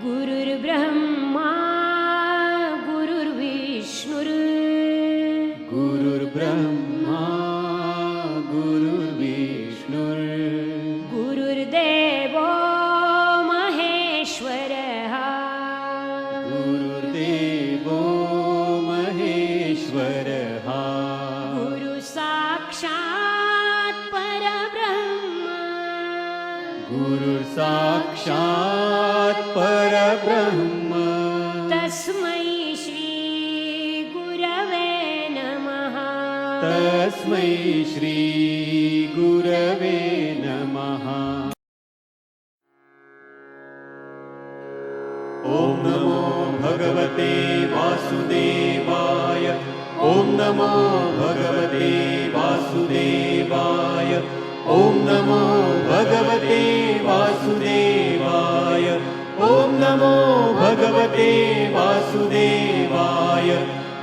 गुरुर्ब्रह्मा गुरुर्विष्णुर् गुरुर्ब्रह्मा गुरुर्विष्णुर् गुरुर्देवो महेश्वरः गुरुर्देवो महेश्वरः गुरुसाक्षात् परब्रह्म गुरुर्साक्षात् परब्रह्म तस्मै श्री गुरवे नमः तस्मै श्री गुरवे नमः। ॐ नमो भगवते वासुदेवाय ॐ नमो भगवते वासुदेवाय ॐ नमो भगवते वासुदेवाय ॐ नमो भगवते वासुदेवाय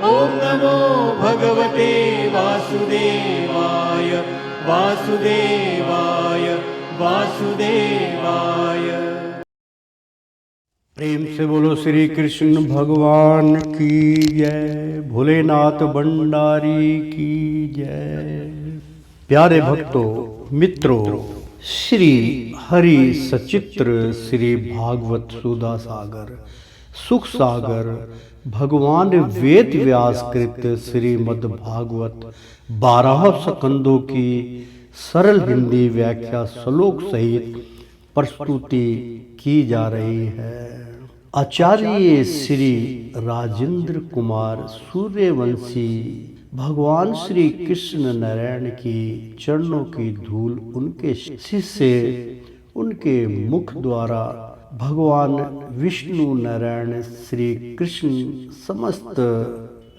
ॐ नमो भगवते वासुदेवाय वासुदेवाय वासुदेवाय। प्रेम से बोलो श्री कृष्ण भगवान की जय, भोलेनाथ भंडारी की जय। प्यारे भक्तों, मित्रों, श्री हरि सचित्र श्री भागवत सुधा सागर सुख सागर भगवान वेद व्यास कृत श्रीमद् भागवत 12 स्कंदों की सरल हिंदी व्याख्या श्लोक सहित प्रस्तुति की जा रही है। आचार्य श्री राजेंद्र कुमार सूर्यवंशी भगवान श्री कृष्ण नारायण की चरणों की धूल उनके शिष्य उनके मुख द्वारा भगवान विष्णु नारायण श्री कृष्ण समस्त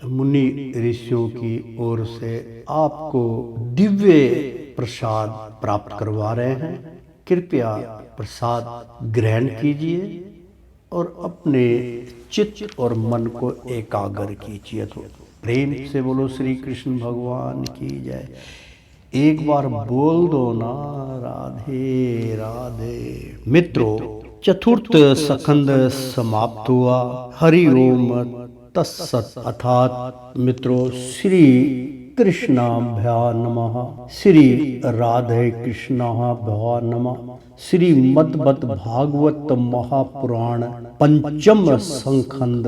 मुनि ऋषियों की ओर से आपको दिव्य प्रसाद प्राप्त करवा रहे हैं। कृपया प्रसाद ग्रहण कीजिए और अपने चित्त और मन को एकाग्र कीजिए। तो प्रेम से बोलो श्री कृष्ण भगवान की जय। एक बार बोल दो ना राधे राधे। मित्रों, चतुर्थ स्कंद समाप्त हुआ। हरि ओम तत्सत। अर्थात मित्रों, श्री कृष्णाभ्या नमः, श्री राधे कृष्णाभ्या नमः। श्रीमद् भागवत महापुराण पंचम संखंड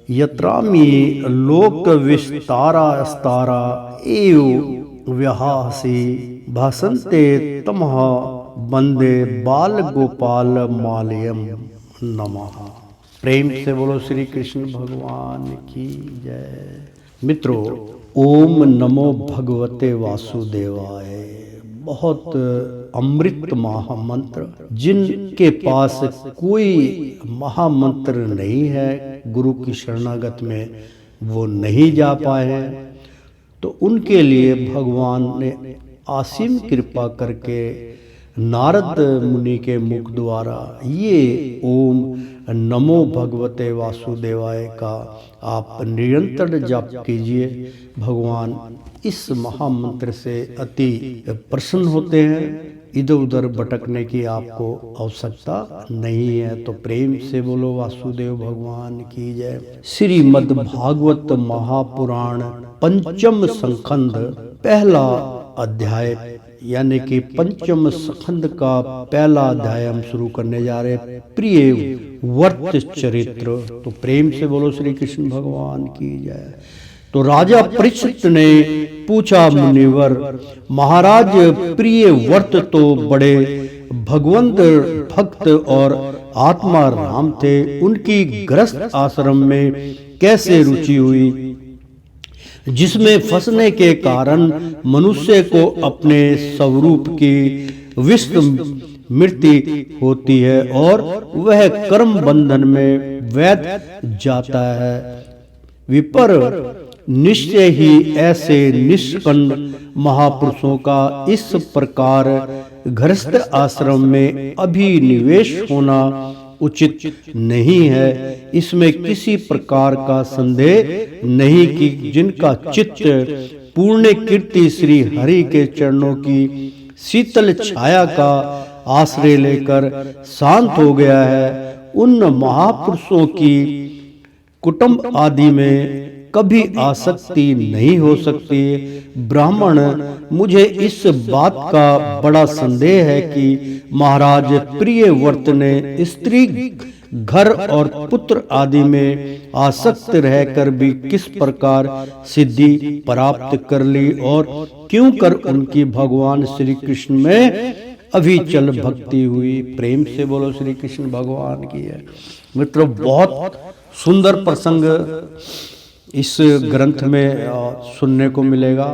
यत्रामि लोक विस्तारा स्तारा एव व्यासी भासन्ते तमः वंदे बाल गोपाल मालयम नमः। प्रेम से बोलो श्री कृष्ण भगवान की जय। मित्रों, ओम नमो भगवते वासुदेवाय बहुत अमृत महामंत्र, जिनके पास कोई महामंत्र नहीं है, गुरु की शरणागत में वो नहीं जा पाए हैं, तो उनके लिए भगवान ने असीम कृपा करके नारद मुनि के मुख द्वारा ये ओम नमो भगवते वासुदेवाय का आप निरंतर जाप कीजिए। भगवान इस महामंत्र से अति प्रसन्न होते हैं। इधर उधर भटकने की आपको आवश्यकता नहीं है। तो प्रेम से बोलो वासुदेव भगवान की जय। श्रीमद् भागवत महापुराण पंचम संखंड पहला अध्याय यानी कि पंचम स्कंद का पहला अध्याय हम शुरू करने जा रहे हैं। प्रिय वर्त चरित्र। तो प्रेम से बोलो श्री कृष्ण भगवान की जय। तो राजा परीक्षित ने पूछा, मुनिवर महाराज, प्रिय वर्त तो बड़े भगवंत भक्त और आत्मा राम थे, उनकी गृहस्थ आश्रम में कैसे रुचि हुई, जिसमें फंसने के कारण मनुष्य को अपने स्वरूप की विस्मृति होती है और वह कर्म बंधन में वैध जाता है। विपर निश्चय ही ऐसे निष्कंड महापुरुषों का इस प्रकार गृहस्थ आश्रम में अभिनिवेश होना उचित नहीं है। इसमें किसी प्रकार का संदेह नहीं कि जिनका चित्त पूर्ण कीर्ति श्री हरि के चरणों की शीतल छाया का आश्रय लेकर शांत हो गया है, उन महापुरुषों की कुटुंब आदि में कभी आसक्ति नहीं हो सकती। ब्राह्मण, मुझे इस बात का बड़ा संदेह है कि महाराज प्रियव्रत ने स्त्री, घर और पुत्र आदि में आसक्त रहकर भी किस प्रकार सिद्धि प्राप्त कर ली और क्यों कर उनकी भगवान श्री कृष्ण में अविचल भक्ति हुई। प्रेम से बोलो श्री कृष्ण भगवान की है। मित्रों, बहुत सुंदर प्रसंग इस ग्रंथ में सुनने को मिलेगा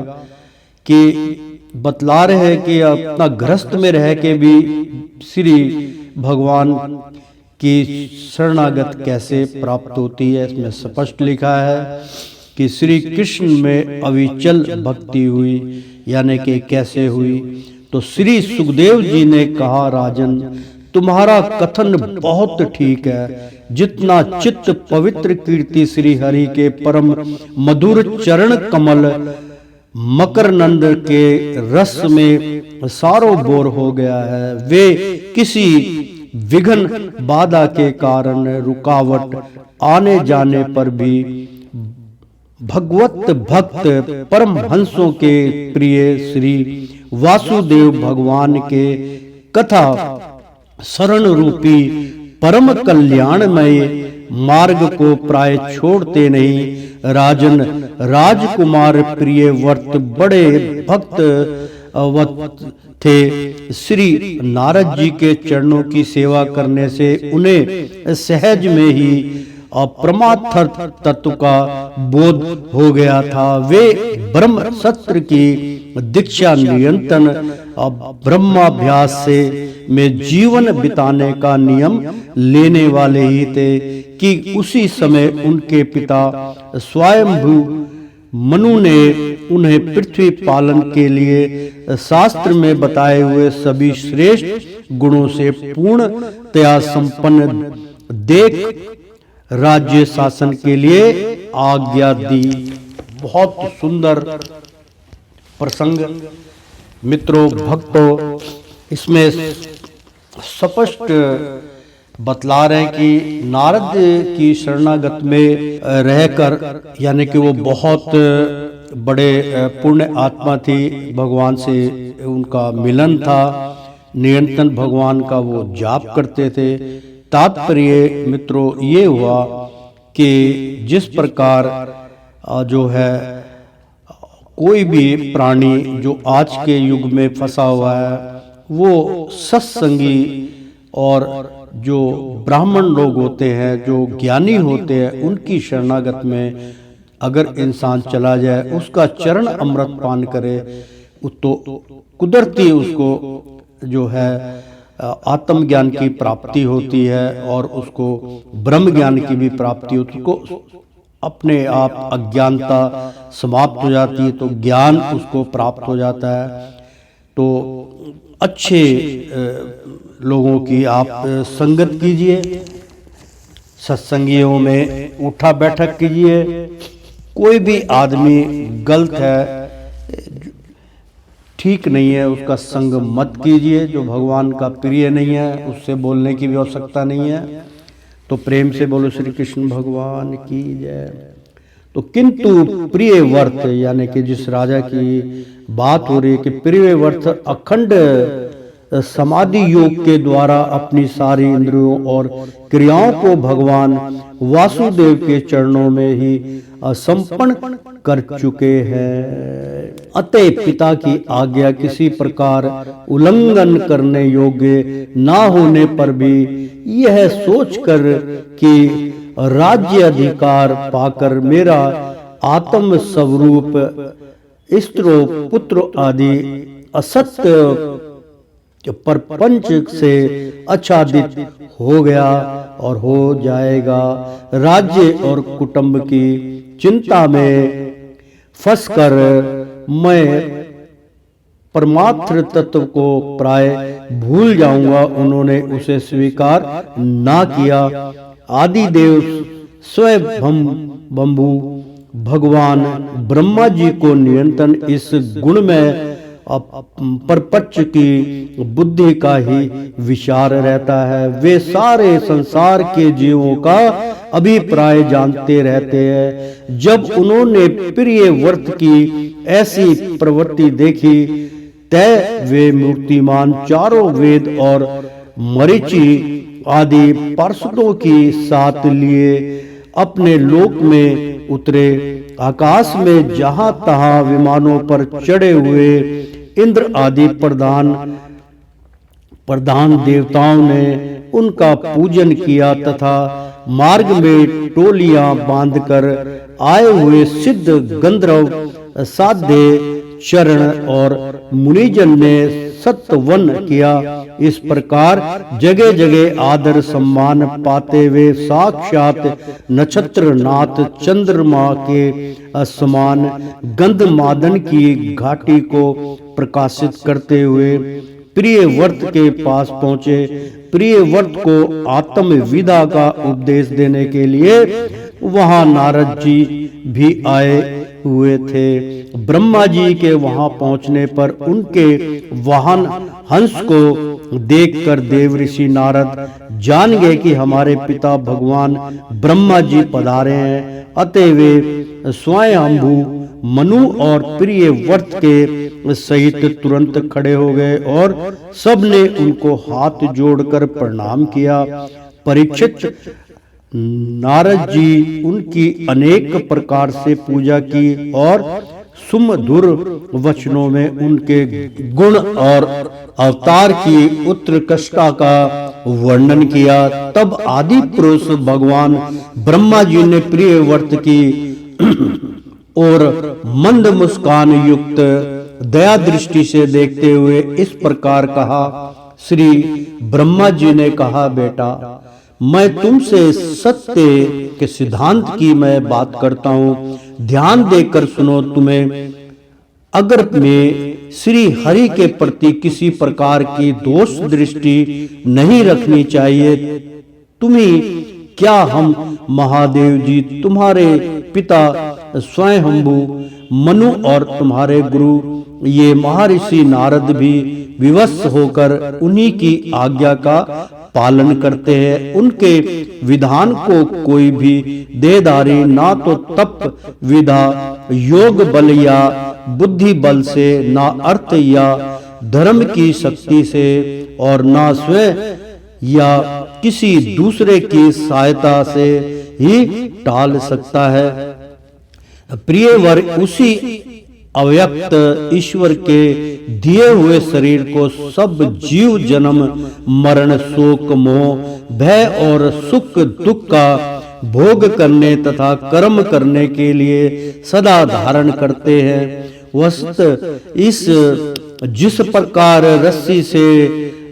कि बतला रहे हैं कि अपना गृहस्थ में रह के भी श्री भगवान की शरणागत कैसे प्राप्त होती है। इसमें स्पष्ट लिखा है कि श्री कृष्ण में अविचल भक्ति हुई, यानी कि कैसे हुई। तो श्री सुखदेव जी ने कहा, राजन तुम्हारा कथन बहुत ठीक है। जितना चित्त पवित्र कीर्ति श्री हरि के परम मधुर चरण कमल मकरनंद के रस में सारोबोर हो गया है, वे किसी विघ्न बाधा के कारण रुकावट आने जाने पर भी भगवत भक्त परमहंसों के प्रिय श्री वासुदेव भगवान के कथा शरण रूपी परम कल्याणमय मार्ग को प्राय छोड़ते नहीं। राजन, राजकुमार प्रियव्रत बड़े भक्त थे। श्री नारद जी के चरणों की सेवा करने से उन्हें सहज में ही परमार्थ तत्व का बोध हो गया था। वे ब्रह्म सत्र की दीक्षा निरंतर ब्रह्माभ्यास से में जीवन बिताने का नियम लेने वाले ही थे कि उसी समय उनके पिता स्वयंभू मनु ने उन्हें पृथ्वी पालन के लिए शास्त्र में बताए हुए सभी श्रेष्ठ गुणों से पूर्णतया संपन्न देख राज्य शासन के लिए आज्ञा दी। बहुत सुंदर प्रसंग मित्रों, भक्तों, इसमें स्पष्ट बतला रहे हैं कि नारद की शरणागत में रहकर, यानी कि वो बहुत बड़े पुण्य आत्मा थी, भगवान से उनका मिलन था, निरंतर भगवान का वो जाप करते थे। तात्पर्य मित्रों ये हुआ कि जिस प्रकार जो है कोई भी प्राणी जो आज के युग में फंसा हुआ है, वो सत्संगी और जो ब्राह्मण लोग होते हैं, जो ज्ञानी होते हैं, उनकी शरणागत में अगर इंसान चला जाए, उसका चरण अमृत पान करे, तो कुदरती उसको जो है आत्मज्ञान की प्राप्ति होती है और उसको ब्रह्म ज्ञान की भी प्राप्ति होती है। उसको अपने आप अज्ञानता समाप्त हो जाती है, तो ज्ञान उसको प्राप्त हो जाता है। तो अच्छे लोगों की आप संगत कीजिए, सत्संगियों में उठा बैठक कीजिए। कोई भी आदमी गलत है, ठीक नहीं है, उसका संग मत कीजिए। जो भगवान का प्रिय नहीं है, उससे बोलने की भी आवश्यकता नहीं है। तो प्रेम से बोलो श्री कृष्ण भगवान की जय। तो किंतु प्रियव्रत, यानी कि जिस राजा की बात हो रही है कि प्रियव्रत अखंड समाधि योग के द्वारा अपनी सारी इंद्रियों और क्रियाओं को भगवान वासुदेव के चरणों में ही संपन्न कर चुके हैं। अतः पिता की आज्ञा किसी प्रकार उल्लंघन करने योग्य ना होने पर भी यह सोचकर कि राज्य अधिकार पाकर मेरा आत्म स्वरूप स्त्रों पुत्र आदि असत्य परपंच से आच्छादित हो गया और हो जाएगा, राज्य और कुटुंब की चिंता में फंसकर मैं परमार्थ तत्व को प्राय भूल जाऊंगा। उन्होंने उसे स्वीकार ना किया। आदिदेव स्वयं बंबू भगवान ब्रह्मा जी को निरंतर इस गुण में परपच की बुद्धि का ही विचार रहता है। वे सारे संसार के जीवों का अभिप्राय जानते रहते हैं। जब उन्होंने प्रिय व्रत की ऐसी प्रवृत्ति देखी, तय वे मूर्तिमान चारों वेद और मरीचि आदि पार्षदों की साथ लिए अपने लोक में उतरे। आकाश में जहां तहां विमानों पर चढ़े हुए इंद्र आदि प्रधान देवताओं ने उनका पूजन किया तथा मार्ग में टोलियां बांधकर आए हुए सिद्ध गंधर्व, साध्य, चरण और मुनिजन ने सत्वन किया। इस प्रकार जगह जगह आदर सम्मान पाते हुए साक्षात नक्षत्र नाथ चंद्रमा के समान गंधमादन की घाटी को प्रकाशित करते हुए प्रिय व्रत के पास पहुंचे। प्रिय व्रत को आत्म विदा का उपदेश देने के लिए वहां नारद जी भी आए हुए थे। ब्रह्मा जी के वहां पहुंचने पर उनके वाहन हंस को देखकर देव ऋषि नारद जान गए कि हमारे पिता भगवान ब्रह्मा जी पधारे हैं। अतः वे स्वयंभू मनु और प्रिय व्रत के सहित तुरंत खड़े हो गए और सबने उनको हाथ जोड़कर प्रणाम किया। परीक्षित नारद जी उनकी अनेक प्रकार से पूजा की और सुमधुर वचनों में उनके गुण और अवतार की उत्कृष्टता का वर्णन किया। तब आदि पुरुष भगवान ब्रह्मा जी ने प्रिय व्रत की और मंद मुस्कान युक्त दया दृष्टि से देखते हुए इस प्रकार कहा। श्री ब्रह्मा जी ने कहा, बेटा, मैं तुमसे सत्य के सिद्धांत की मैं बात करता हूँ, ध्यान देकर सुनो। तुम्हें अगर मैं श्री हरि के प्रति किसी प्रकार की दोष दृष्टि नहीं रखनी चाहिए। तुम्हें क्या हम महादेव जी, तुम्हारे पिता स्वयंभू मनु और तुम्हारे गुरु ये महर्षि नारद भी विवश होकर उन्हीं की आज्ञा का पालन करते हैं। उनके विधान को कोई भी देहधारी ना तो तप विधा योग बल या बुद्धि बल से, ना अर्थ या धर्म की शक्ति से और ना स्वयं या किसी दूसरे की सहायता से ही टाल सकता है। प्रिय वर उसी अव्यक्त ईश्वर के दिए हुए शरीर को सब जीव जन्म मरण शोक मोह भय और सुख दुख का भोग करने तथा कर्म करने के लिए सदा धारण करते हैं। वस्तुतः इस जिस प्रकार रस्सी से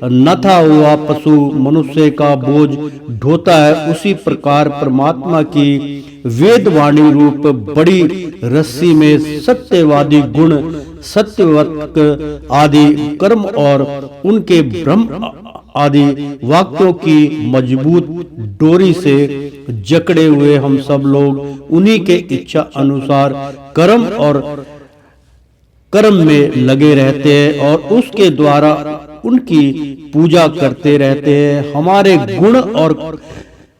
नथा हुआ पशु मनुष्य का बोझ ढोता है, उसी प्रकार परमात्मा की वेदवाणी रूप बड़ी रस्सी में सत्यवादी गुण, सत्यवत आदि कर्म और उनके ब्रह्म आदि वाक्यों की मजबूत डोरी से जकड़े हुए हम सब लोग उन्हीं के इच्छा अनुसार कर्म में लगे रहते हैं और उसके द्वारा उनकी पूजा करते रहते हैं। हमारे गुण और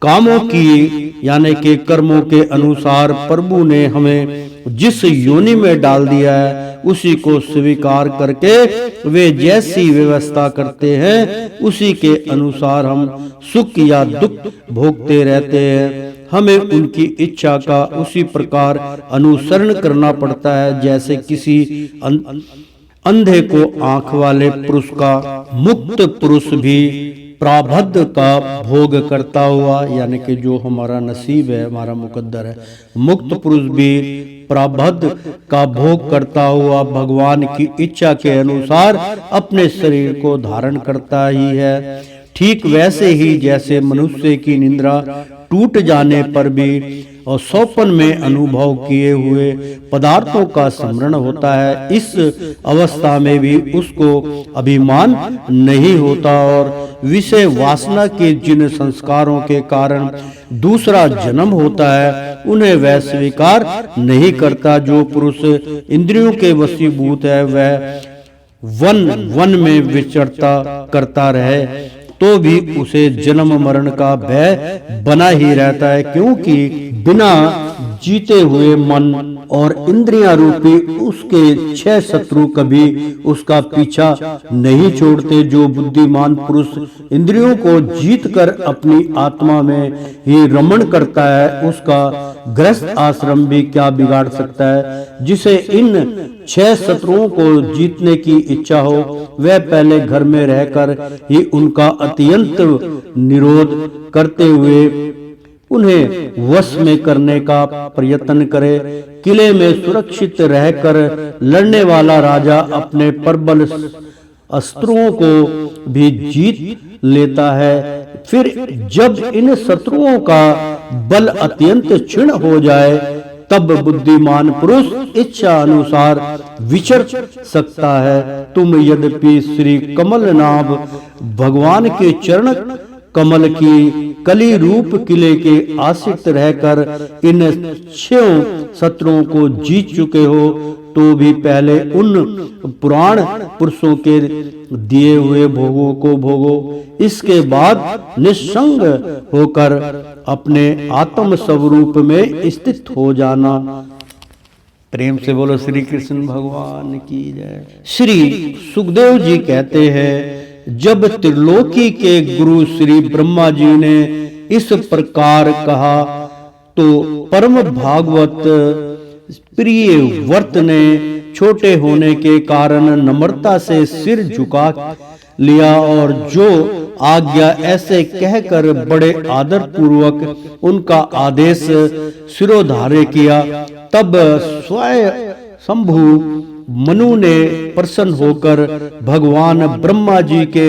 कामों की यानी के कर्मों के अनुसार प्रभु ने हमें जिस योनि में डाल दिया है, उसी को स्वीकार करके वे जैसी व्यवस्था करते हैं, उसी के अनुसार हम सुख या दुख भोगते रहते हैं। हमें उनकी इच्छा का उसी प्रकार अनुसरण करना पड़ता है जैसे किसी अंधे को आंख वाले पुरुष का मुक्त पुरुष भी प्रारब्ध का भोग करता हुआ, यानी कि जो हमारा नसीब है, हमारा मुकद्दर है, मुक्त पुरुष भी प्रारब्ध का भोग करता हुआ भगवान की इच्छा के अनुसार अपने शरीर को धारण करता ही है। ठीक वैसे ही जैसे मनुष्य की निद्रा टूट जाने पर भी और सौपन में अनुभव किए हुए पदार्थों का स्मरण होता है, इस अवस्था में भी उसको अभिमान नहीं होता और विषय वासना के जिन संस्कारों के कारण दूसरा जन्म होता है, उन्हें वह स्वीकार नहीं करता। जो पुरुष इंद्रियों के वशीभूत है, वह वन वन में विचरता करता रहे तो भी उसे जन्म मरण का भय बना ही रहता है, क्योंकि बिना जीते हुए मन और इंद्रियां रूपी उसके 6 शत्रु कभी उसका पीछा नहीं छोड़ते। जो बुद्धिमान पुरुष इंद्रियों को जीतकर अपनी आत्मा में ही रमण करता है, उसका गृहस्थ आश्रम भी क्या बिगाड़ सकता है। जिसे इन 6 शत्रुओं को जीतने की इच्छा हो, वह पहले घर में रहकर ही उनका अत्यंत निरोध करते हुए उन्हें वश में करने का प्रयत्न करे। किले में सुरक्षित रहकर लड़ने वाला राजा अपने प्रबल अस्त्रों को भी जीत लेता है। फिर जब इन शत्रुओं का बल अत्यंत क्षीण हो जाए, तब बुद्धिमान पुरुष इच्छा अनुसार विचर सकता है। तुम यद्यपि श्री कमलनाभ भगवान के चरण कमल की कली रूप किले के आश्रित रहकर इन 6 शत्रुओं को जीत चुके हो, तो भी पहले उन पुराण पुरुषों के दिए हुए भोगों को भोगो। इसके बाद निस्संग होकर अपने आत्म स्वरूप में स्थित हो जाना। प्रेम से बोलो श्री कृष्ण भगवान की जय। श्री सुखदेव जी कहते हैं, जब त्रिलोकी के गुरु श्री ब्रह्मा जी ने इस प्रकार कहा, तो परम भागवत प्रिय व्रत ने छोटे होने के कारण नम्रता से सिर झुका लिया और जो आज्ञा ऐसे कहकर बड़े आदर पूर्वक उनका आदेश सिरोधार्य किया। तब स्वयं शंभु मनु ने प्रसन्न होकर भगवान ब्रह्मा जी के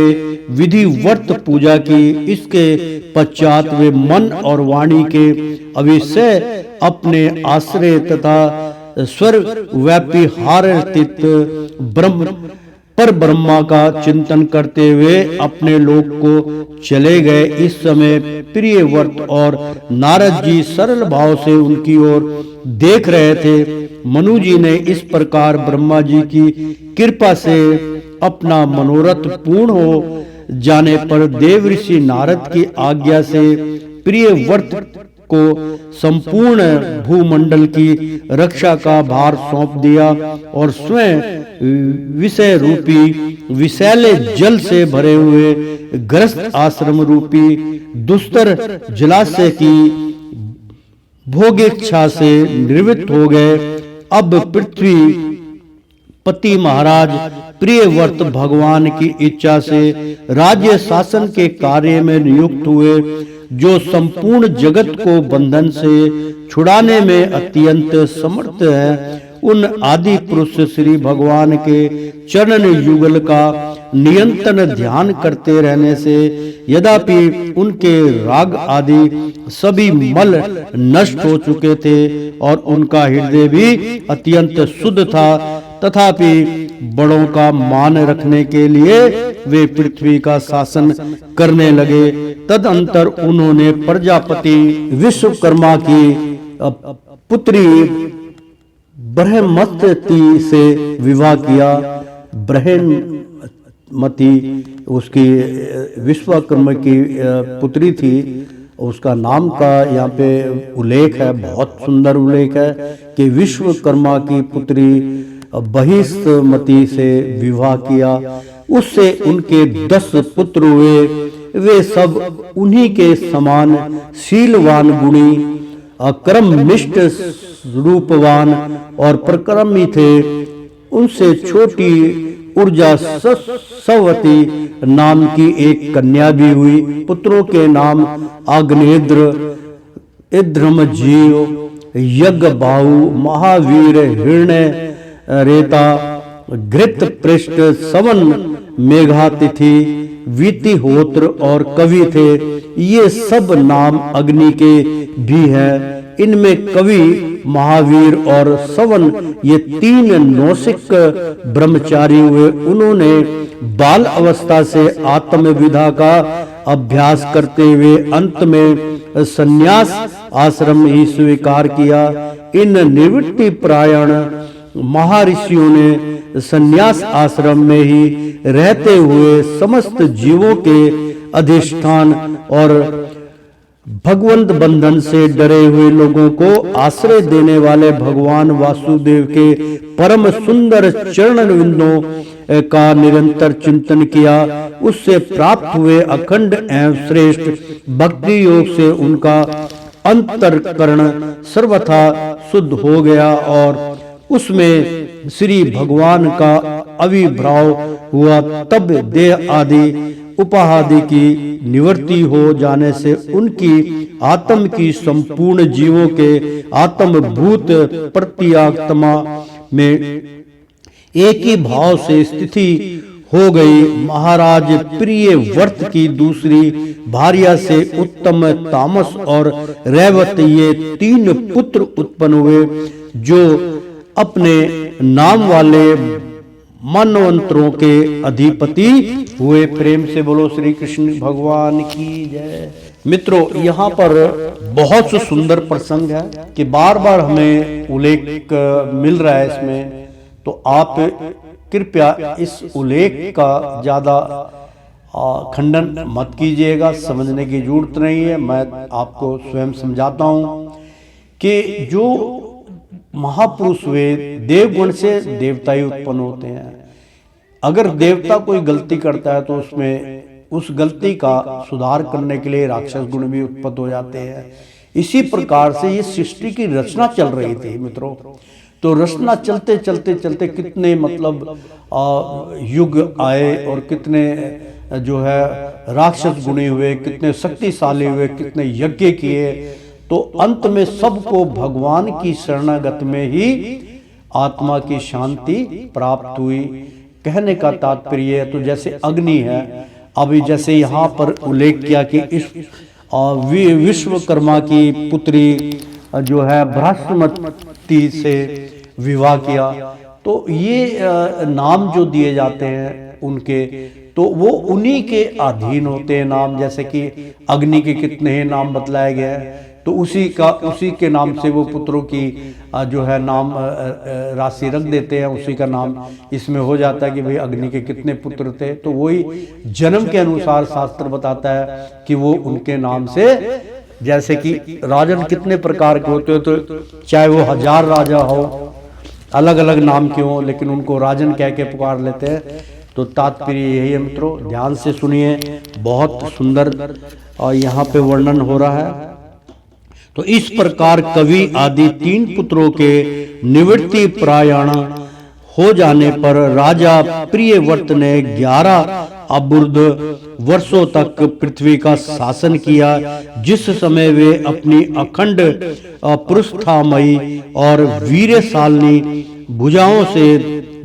विधिवत पूजा की। इसके पश्चात वे मन और वाणी के अविषय अपने आश्रय तथा स्वर्ग व्यापी हार स्थित ब्रह्म पर ब्रह्मा का चिंतन करते हुए अपने लोक को चले गए। इस समय प्रिय व्रत और नारद जी सरल भाव से उनकी ओर देख रहे थे। मनु जी ने इस प्रकार ब्रह्मा जी की कृपा से अपना मनोरथ पूर्ण हो जाने पर देव ऋषि नारद की आज्ञा से प्रिय व्रत को संपूर्ण भूमंडल की रक्षा का भार सौंप दिया और स्वयं विषय रूपी विषैले जल से भरे हुए ग्रस्त आश्रम रूपी दुस्तर जलाशय की भोगेच्छा से निवृत्त हो गए। अब पृथ्वी पति महाराज प्रिय व्रत भगवान की इच्छा से राज्य शासन के कार्य में नियुक्त हुए, जो संपूर्ण जगत को बंधन से छुड़ाने में अत्यंत समर्थ है। उन आदि पुरुष श्री भगवान के चरण युगल का निरंतर ध्यान करते रहने से यद्यपि उनके राग आदि सभी मल नष्ट हो चुके थे और उनका हृदय भी अत्यंत शुद्ध था, तथापि बड़ों का मान रखने के लिए वे पृथ्वी का शासन करने लगे। तदंतर उन्होंने प्रजापति विश्वकर्मा की पुत्री ब्रह्ममती से विवाह किया। ब्रह्ममती उसकी विश्वकर्मा की पुत्री थी। उसका नाम का यहाँ पे उल्लेख है, बहुत सुंदर उल्लेख है कि विश्वकर्मा की पुत्री बहिष्मती से विवाह किया। उससे उनके 10 पुत्र हुए। वे सब उन्हीं के समान शीलवान, गुणी, कर्मनिष्ठ, रूपवान और पराक्रमी थे। उनसे छोटी ऊर्जा सवती नाम की एक कन्या भी हुई। पुत्रों के नाम अग्निद्र, इंद्रमजीव, यज्ञबाहु, महावीर, हिरण्य रेता, घृत पृष्ठ, सवन, मेघातिथि, वितिहोत्र और कवि थे। ये सब नाम अग्नि के भी हैं। इनमें कवि, महावीर और सवन ये 3 नौसिक ब्रह्मचारी हुए। उन्होंने बाल अवस्था से आत्मविद्या का अभ्यास करते हुए अंत में संन्यास आश्रम ही स्वीकार किया। इन निवृत्ति परायण महर्षियों ने संन्यास आश्रम में ही रहते हुए समस्त जीवों के अधिष्ठान और भगवंत बंधन से डरे हुए लोगों को आश्रय देने वाले भगवान वासुदेव के परम सुंदर चरण विंदों का निरंतर चिंतन किया। उससे प्राप्त हुए अखंड एवं श्रेष्ठ भक्ति योग से उनका अंतरकरण सर्वथा शुद्ध हो गया और उसमें श्री भगवान का अविर्भाव हुआ। तब देह आदि उपाधि की निवृत्ति हो जाने से उनकी आत्म की संपूर्ण जीवों के आत्मभूत प्रत्यात्मा में एक ही भाव से स्थिति हो गई। महाराज प्रिय व्रत की दूसरी भार्या से उत्तम तामस और रैवत ये 3 पुत्र उत्पन्न हुए जो अपने नाम वाले मनवंतरों के अधिपति हुए। प्रेम से बोलो श्री कृष्ण भगवान की जय। मित्रों, यहाँ पर बहुत सुंदर प्रसंग है कि बार बार हमें उल्लेख मिल रहा है इसमें, तो आप कृपया इस उल्लेख का ज्यादा खंडन मत कीजिएगा। समझने की जरूरत नहीं है, मैं आपको स्वयं समझाता हूं कि जो महापुरुष वे देवगण से देवता ही उत्पन्न होते हैं। अगर देवता कोई गलती करता है तो उसमें उस गलती का सुधार करने के लिए राक्षस गुण भी उत्पन्न हो जाते हैं। इसी प्रकार से ये सृष्टि की रचना चल रही थी मित्रों। तो रचना चलते चलते चलते कितने मतलब युग आए और कितने जो है राक्षस गुणी हुए, कितने शक्तिशाली हुए, कितने यज्ञ किए, तो अंत में सबको भगवान की शरणागत में ही आत्मा की शांति प्राप्त हुई। कहने का तात्पर्य तो जैसे अग्नि है, अभी जैसे यहाँ पर उल्लेख किया कि इस विश्वकर्मा की पुत्री जो है बृहस्पति से विवाह किया, तो ये नाम जो दिए जाते हैं उनके, तो वो उन्हीं के अधीन होते हैं नाम। जैसे कि अग्नि के कितने ही नाम बतलाए गए हैं, तो उसी के नाम से वो पुत्रों की जो है नाम राशि रख देते हैं, उसी का नाम इसमें हो जाता है कि भाई अग्नि के कितने पुत्र थे। तो वही जन्म के अनुसार शास्त्र बताता है कि वो उनके नाम से, जैसे कि राजन कितने प्रकार के होते हो, तो चाहे वो 1000 राजा हो, अलग अलग नाम के हो, लेकिन उनको राजन कह के पुकार लेते हैं। तो तात्पर्य यही है मित्रों, ध्यान से सुनिए, बहुत सुंदर और यहाँ पे वर्णन हो रहा है। तो इस प्रकार कवि आदि 3 पुत्रों के निवृत्ति प्रायण हो जाने पर राजा प्रियव्रत ने 11 अबुर्ध वर्षों तक पृथ्वी का शासन किया, जिस समय वे अपनी अखंड पृष्ठामयी और वीरशालिनी भुजाओं से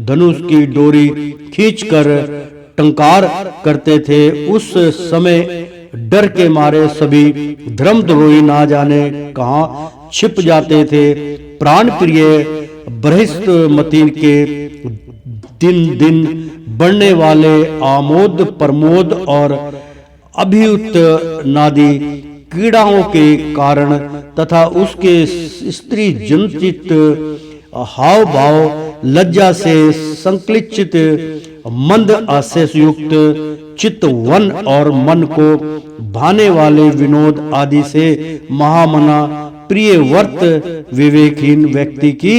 धनुष की डोरी खींचकर टंकार करते थे। उस समय डर के मारे सभी धर्मद्रोही ना जाने कहां छिप जाते थे। प्राण प्रिय बृहस्पति के दिन दिन बढ़ने वाले आमोद प्रमोद और अभियुक्त नादी कीड़ाओं के कारण तथा उसके स्त्री जनित हाव भाव लज्जा से संक्लिचित मंद आशय युक्त चित्त वन और मन को भाने वाले विनोद आदि से महामना प्रिय वर्त विवेकहीन व्यक्ति की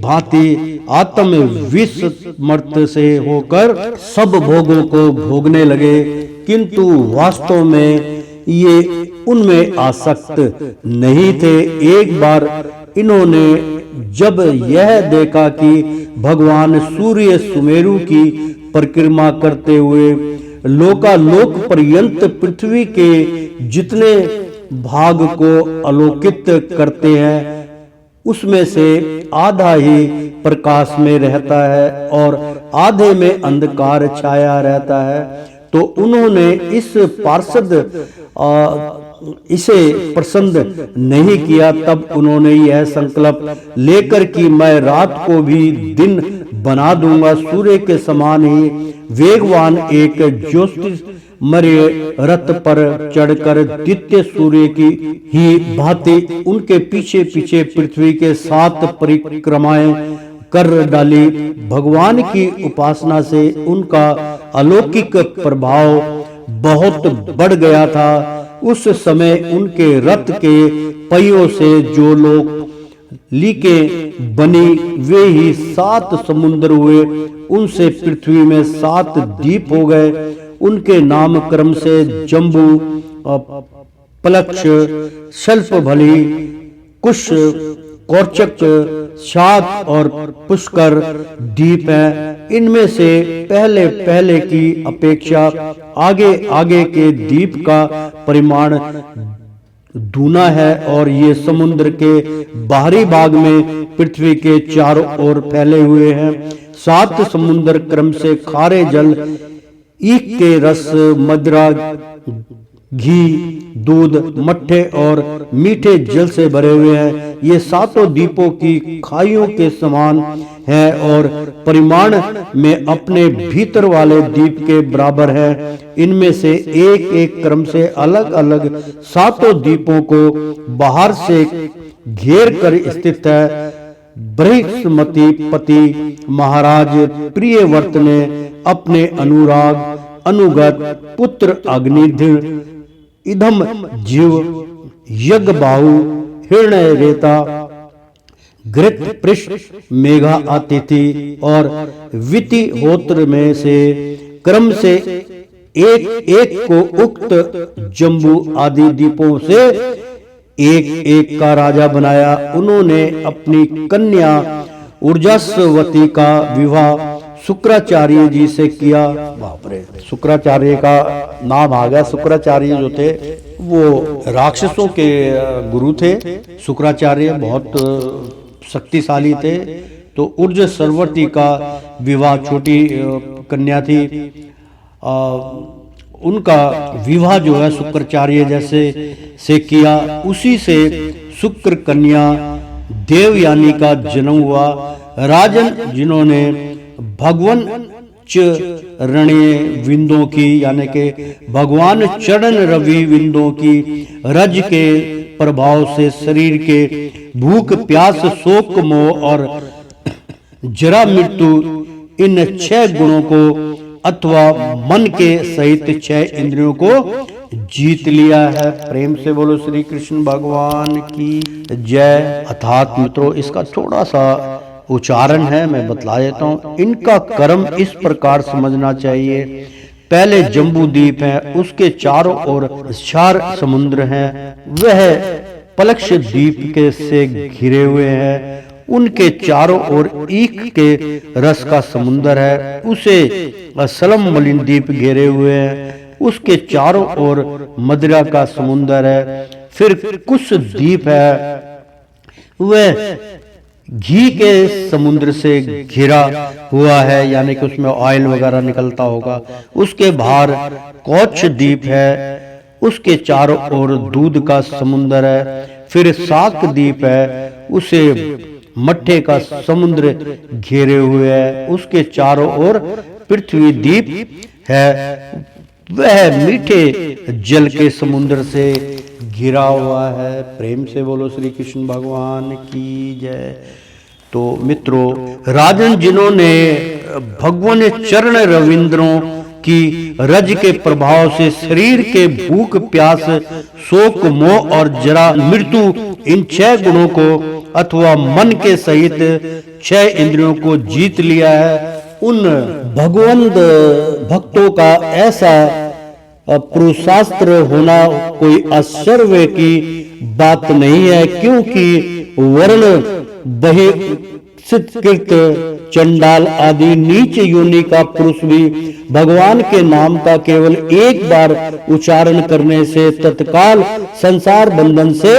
भांति आत्म विस्मृत से होकर सब भोगों को भोगने लगे, किंतु वास्तव में ये उनमें आसक्त नहीं थे। एक बार इन्होंने जब यह देखा कि भगवान सूर्य सुमेरु की परिक्रमा करते हुए लोकालोक पर्यंत पृथ्वी के जितने भाग को आलोकित करते हैं, उसमें से आधा ही प्रकाश में रहता है और आधे में अंधकार छाया रहता है, तो उन्होंने इस पार्षद इसे पसंद नहीं किया। तब उन्होंने यह संकल्प लेकर कि मैं रात को भी दिन बना दूंगा, सूर्य के समान ही वेगवान एक ज्योतिषमय रथ पर चढ़कर द्वितीय सूर्य की ही भांति उनके पीछे पीछे पृथ्वी के 7 परिक्रमाएं कर डाली। भगवान की उपासना से उनका अलौकिक प्रभाव बहुत बढ़ गया था। उस समय उनके रथ के पहियों से जो लोग लीके बनी वे ही 7 समुद्र हुए। उनसे पृथ्वी में 7 द्वीप हो गए। उनके नाम क्रम से जम्बू, पलक्ष, शल्पभली, कुश, कौरचक, शाक और पुष्कर द्वीप हैं। इनमें से पहले पहले की अपेक्षा आगे आगे के द्वीप का परिमाण दूना है और ये समुद्र के बाहरी भाग में पृथ्वी के चारों ओर फैले हुए हैं। 7 समुद्र क्रम से खारे जल, ईख के रस, मदिरा, घी, दूध, मट्ठे और मीठे जल से भरे हुए हैं। ये 7 द्वीपों की खाइयों के समान है और परिमाण में अपने भीतर वाले द्वीप के बराबर है। इनमें से एक एक क्रम से अलग अलग 7 द्वीपों को बाहर से घेर कर स्थित है। बृहस्पति पति महाराज प्रियव्रत ने अपने अनुराग, अनुगत पुत्र अग्निध्र, इधम जीव, यज्ञबाहु, हिरण्य रेता, घृत पृष्ठ, मेघा अतिथि और वितिहोत्र में से क्रम से एक एक को उक्त जम्बू आदि द्वीपों से एक एक का राजा बनाया। उन्होंने अपनी कन्या ऊर्जास्वती का विवाह शुक्राचार्य जी से किया। बाप रे, शुक्राचार्य का नाम आ गया। शुक्राचार्य जो थे वो राक्षसों के गुरु थे। शुक्राचार्य बहुत शक्तिशाली थे। तो ऊर्जास्वती का विवाह, छोटी कन्या थी, उनका विवाह जो है शुक्राचार्य जैसे से किया। उसी से शुक्र कन्या देवयानी का जन्म हुआ। राजन जिन्होंने भगवान चरणीय विंदों की यानी के भगवान चरण रवि विंदों की रज के प्रभाव से शरीर के भूख, प्यास, शोक, मोह और जरा मृत्यु इन 6 गुणों को अथवा मन के सहित 6 इंद्रियों को जीत लिया है। प्रेम से बोलो श्री कृष्ण भगवान की जय। अर्थात मित्रों, इसका थोड़ा सा उच्चारण है, मैं बतला देता हूँ। इनका कर्म इस प्रकार समझना चाहिए। पहले जम्बू द्वीप है, उसके चारों ओर 4 समुद्र हैं। वह पलक्ष द्वीप के से घिरे हुए हैं। उनके चारों ओर ईख के रस का समुद्र है। उसे सलम मलिन द्वीप घेरे हुए हैं। उसके चारों ओर मदिरा का समुद्र है। फिर कुश द्वीप है, वह घी के समुद्र से घिरा हुआ है, यानी कि उसमें ऑयल वगैरह निकलता होगा। उसके बाहर कौच द्वीप है, उसके चारों ओर दूध का समुद्र है। फिर साक द्वीप है, उसे मट्ठे का समुद्र घेरे हुए है। उसके चारों ओर पृथ्वी द्वीप है, वह मीठे जल के समुद्र से घिरा हुआ है। प्रेम से बोलो श्री कृष्ण भगवान की जय। तो मित्रों, राजन जिन्होंने भगवान चरण रविंद्रों की रज के प्रभाव से शरीर के भूख, प्यास, शोक, मोह और जरा मृत्यु इन 6 गुणों को अथवा मन के सहित 6 इंद्रियों को जीत लिया है, उन भगवंत भक्तों का ऐसा पुरुषास्त्र होना कोई आश्चर्य की बात नहीं है, क्योंकि वर्ण बहिष्कृत चंडाल आदि नीच योनि का पुरुष भी भगवान के नाम का केवल एक बार उच्चारण करने से तत्काल संसार बंधन से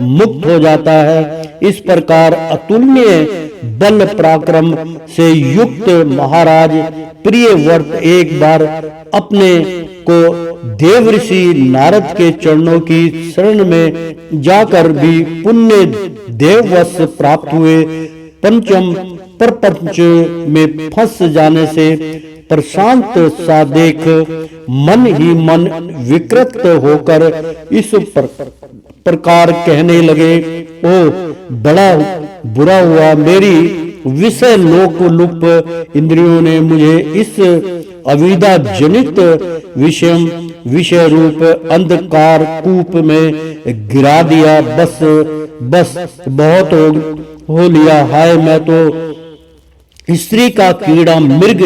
मुक्त हो जाता है। इस प्रकार अतुलनीय बल पराक्रम से युक्त महाराज प्रियव्रत एक बार अपने को देव ऋषि नारद के चरणों की शरण में जाकर भी पुण्य देववश प्राप्त हुए। पंचम प्रपंच में फंस जाने से प्रशांत सा देख मन ही मन विकृत होकर इस प्रकार कहने लगे, ओ बड़ा बुरा हुआ, मेरी विषय लोक लुप इंद्रियों ने मुझे इस अविद्या जनित विषय रूप अंधकार कूप में गिरा दिया। बस बहुत हो लिया। हाय मैं तो स्त्री का कीड़ा मृग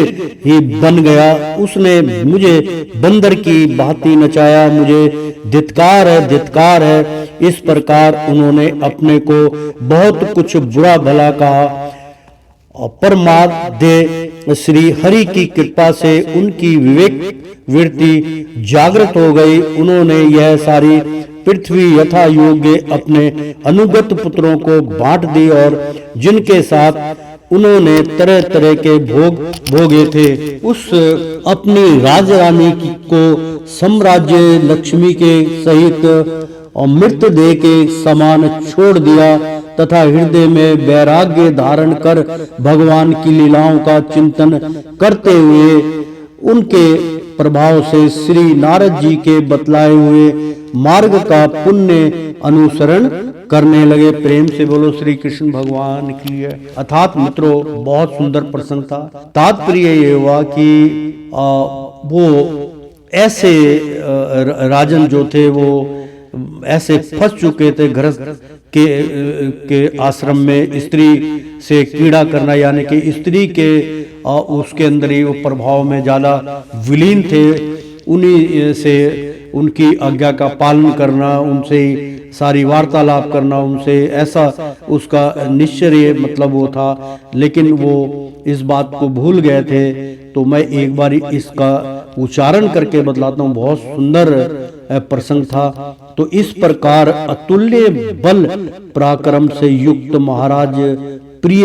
ही बन गया। उसने मुझे बंदर की भांति नचाया। मुझे धिक्कार है। इस प्रकार उन्होंने अपने को बहुत कुछ बुरा भला कहा। परमाद्य श्री हरि की कृपा से उनकी विवेक वृत्ति जागृत हो गई। उन्होंने यह सारी पृथ्वी यथा योग्य अपने अनुगत पुत्रों को बांट दी और जिनके साथ उन्होंने तरह तरह के भोग भोगे थे, उस अपनी राजरानी को साम्राज्य लक्ष्मी के सहित और मृतदेह के समान छोड़ दिया तथा हृदय में वैराग्य धारण कर भगवान की लीलाओं का चिंतन करते हुए उनके प्रभाव से श्री नारद जी के बतलाए हुए मार्ग का पुण्य अनुसरण करने लगे। प्रेम से बोलो श्री कृष्ण भगवान की है। अर्थात मित्रों, बहुत सुंदर प्रसंग था। तात्पर्य ये हुआ कि वो ऐसे राजन जो थे वो ऐसे फंस चुके थे गृहस्थ के आश्रम में स्त्री से कीड़ा करना, यानी कि स्त्री के उसके अंदर ही वो प्रभाव में ज्यादा विलीन थे। उन्हीं से उनकी आज्ञा का पालन करना, उनसे सारी वार्तालाप करना, उनसे ऐसा उसका निश्चय मतलब वो था। लेकिन वो इस बात को भूल गए थे। तो मैं एक बार इसका उच्चारण करके बतलाता हूँ। बहुत सुंदर प्रसंग था। तो इस प्रकार अतुल्य बल पराक्रम से युक्त महाराज प्रिय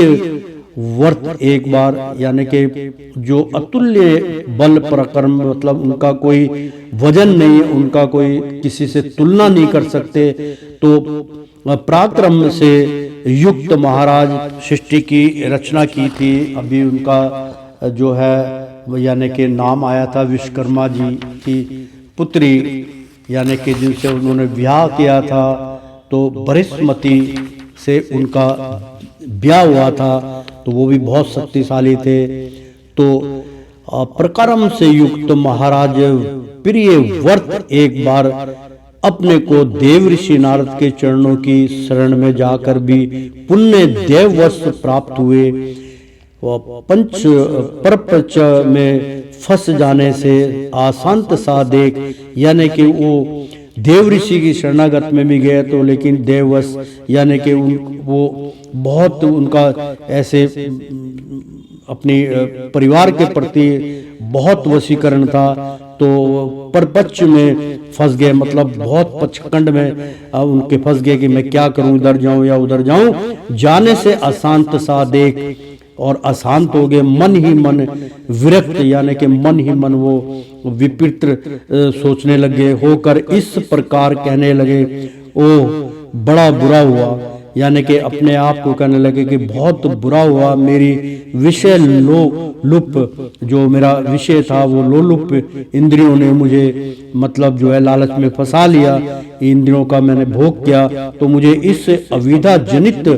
वर्त एक बार, यानी कि जो अतुल्य बल पराक्रम मतलब उनका कोई वजन नहीं है, उनका कोई किसी से तुलना नहीं कर सकते। तो पराक्रम से युक्त महाराज सृष्टि की रचना की थी। अभी उनका जो है यानी कि नाम आया था विश्वकर्मा जी की पुत्री, यानी कि जिनसे उन्होंने विवाह किया था। तो बृहस्पति से उनका ब्याह हुआ था। तो वो भी बहुत शक्तिशाली थे। तो प्रक्रम से युक्त महाराज प्रिय वर्त एक बार अपने को देव ऋषि नारद के चरणों की शरण में जाकर भी पुण्य देववश प्राप्त हुए। पंच परपच में फंस जाने से आशांत सा देख, यानी कि वो देव ऋषि की शरणागत में भी गए तो लेकिन देववश, यानी कि वो बहुत उनका ऐसे अपनी परिवार के प्रति बहुत वशीकरण था। तो परपच में फंस गए, मतलब बहुत पचखंड में उनके फंस गए कि मैं क्या करूं, इधर जाऊं या उधर जाऊं। जाने से अशांत सा देख और अशांत हो गए। मन ही मन विरक्त, यानी कि मन ही मन वो विपरीत सोचने लगे होकर इस प्रकार कहने लगे, ओ बड़ा बुरा हुआ, यानी कि अपने आप को कहने लगे कि बहुत बुरा हुआ। मेरी विषय लोलुप, जो मेरा विषय था वो लोलुप इंद्रियों ने मुझे मतलब जो है लालच में फंसा लिया। इंद्रियों का मैंने भोग किया तो मुझे इस अविद्या जनित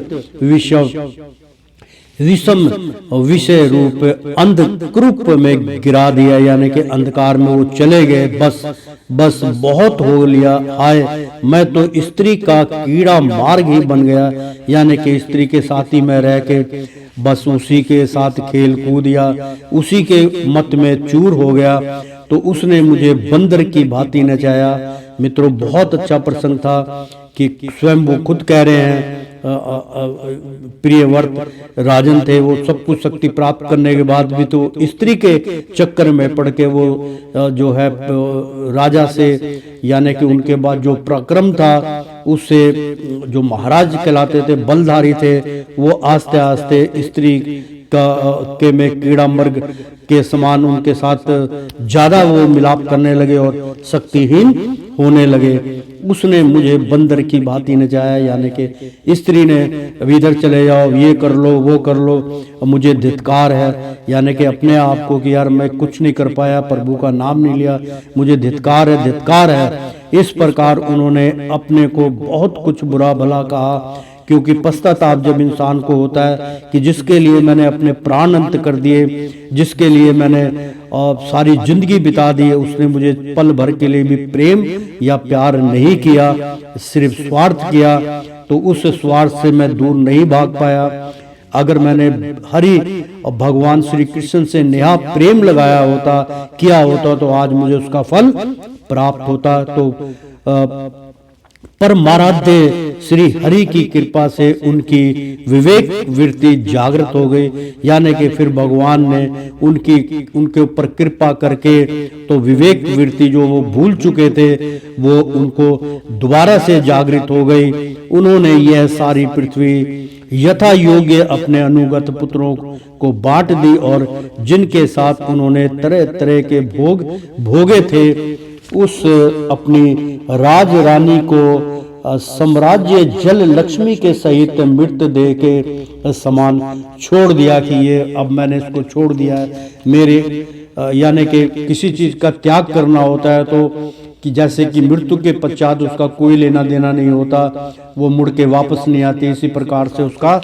विषम विषय रूप अंधकूप में गिरा दिया, यानी कि अंधकार में वो चले गए। बस बहुत हो लिया। हाय मैं तो स्त्री का कीड़ा मार्ग ही बन गया, यानी कि स्त्री के साथ ही मैं रह के बस उसी के साथ खेल कूद या उसी के मत में चूर हो गया। तो उसने मुझे बंदर की भांति नचाया। मित्रों, बहुत अच्छा प्रसंग था कि स्वयं वो खुद कह रहे हैं, प्रियवर्त राजन थे, वो सब कुछ शक्ति प्राप्त करने के बाद भी तो स्त्री के चक्कर में पड़ के वो जो है राजा से, यानी कि उनके बाद जो पराक्रम था उससे जो महाराज कहलाते थे, बलधारी थे, वो आस्ते आस्ते स्त्री के में कीड़ा मर्ग के समान उनके साथ ज्यादा वो मिलाप करने लगे और शक्तिहीन होने लगे। उसने मुझे बंदर की भांति नचाया, यानी कि स्त्री ने अभी इधर चले जाओ, ये कर लो वो कर लो, मुझे धिक्कार है, यानी कि अपने आप को कि यार मैं कुछ नहीं कर पाया, प्रभु का नाम नहीं लिया, मुझे धिक्कार है धिक्कार है। इस प्रकार उन्होंने अपने को बहुत कुछ बुरा भला कहा क्योंकि पश्चाताप जब इंसान को होता है कि जिसके लिए मैंने अपने प्राण अंत कर दिए, जिसके लिए मैंने सारी जिंदगी बिता दी, उसने मुझे पल भर के लिए भी प्रेम या प्यार नहीं किया, सिर्फ स्वार्थ किया, तो उस स्वार्थ से मैं दूर नहीं भाग पाया। अगर मैंने हरि और भगवान श्री कृष्ण से नेहा प्रेम लगाया होता, किया होता, तो आज मुझे उसका फल प्राप्त होता। तो परमाराध्य श्री हरि की कृपा से उनकी विवेक वृत्ति जागृत हो गई, यानी कि फिर भगवान ने उनके ऊपर कृपा करके तो विवेक वृत्ति जो वो भूल चुके थे वो उनको दोबारा से जागृत हो गई। उन्होंने यह सारी पृथ्वी यथा योग्य अपने अनुगत पुत्रों को बांट दी और जिनके साथ उन्होंने तरह तरह के भोग भोगे थे, उस अपनी राज रानी को साम्राज्य जल लक्ष्मी के सहित मृत देह के समान छोड़ दिया कि ये अब मैंने इसको छोड़ दिया है। मेरे यानी कि किसी चीज का त्याग करना होता है तो कि जैसे कि मृत्यु के पश्चात उसका कोई लेना देना नहीं होता, वो मुड़ के वापस नहीं आती, इसी प्रकार से उसका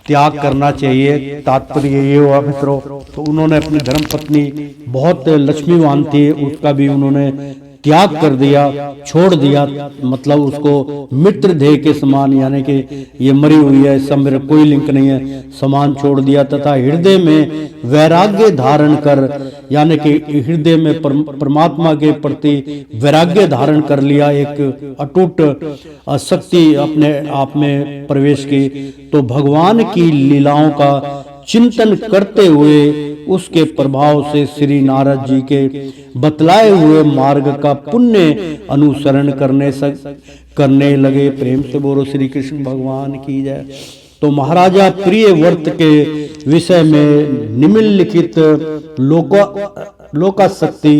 त्याग करना चाहिए। तात्पर्य ये हुआ मित्रों। तो उन्होंने अपनी धर्म पत्नी बहुत लक्ष्मीवान थी, उसका भी उन्होंने त्याग कर दिया, छोड़ दिया, मतलब उसको मित्र देह के समान, यानी कि ये मरी हुई है, इससे मेरा कोई लिंक नहीं है, समान छोड़ दिया तथा हृदय में वैराग्य धारण कर, यानी कि हृदय में परमात्मा के प्रति वैराग्य धारण कर लिया, एक अटूट शक्ति अपने आप में प्रवेश की। तो भगवान की लीलाओं का चिंतन करते हुए उसके प्रभाव से श्री नारद जी के बतलाए हुए मार्ग का पुण्य अनुसरण करने लगे। प्रेम से बोलो श्री कृष्ण भगवान की जय। तो महाराजा प्रियव्रत के विषय में निम्नलिखित लोकाशक्ति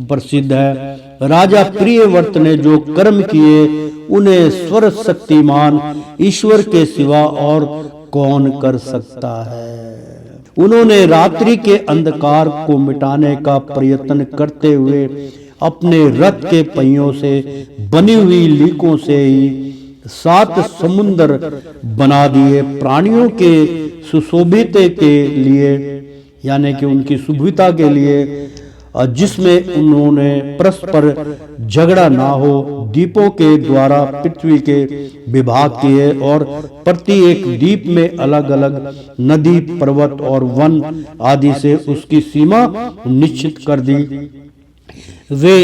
प्रसिद्ध है। राजा प्रियव्रत ने जो कर्म किए उन्हें स्वर शक्तिमान ईश्वर के सिवा और कौन कर सकता है। उन्होंने रात्रि के अंधकार को मिटाने का प्रयत्न करते हुए अपने रथ के पहियों से बनी हुई लीकों से ही 7 समुद्र बना दिए। प्राणियों के सुशोभित के लिए, यानी कि उनकी सुविधा के लिए, जिसमें उन्होंने परस्पर झगड़ा ना हो, दीपों के द्वारा पृथ्वी के विभाग किए और प्रति एक दीप में अलग अलग नदी, पर्वत और वन आदि से उसकी सीमा निश्चित कर दी। वे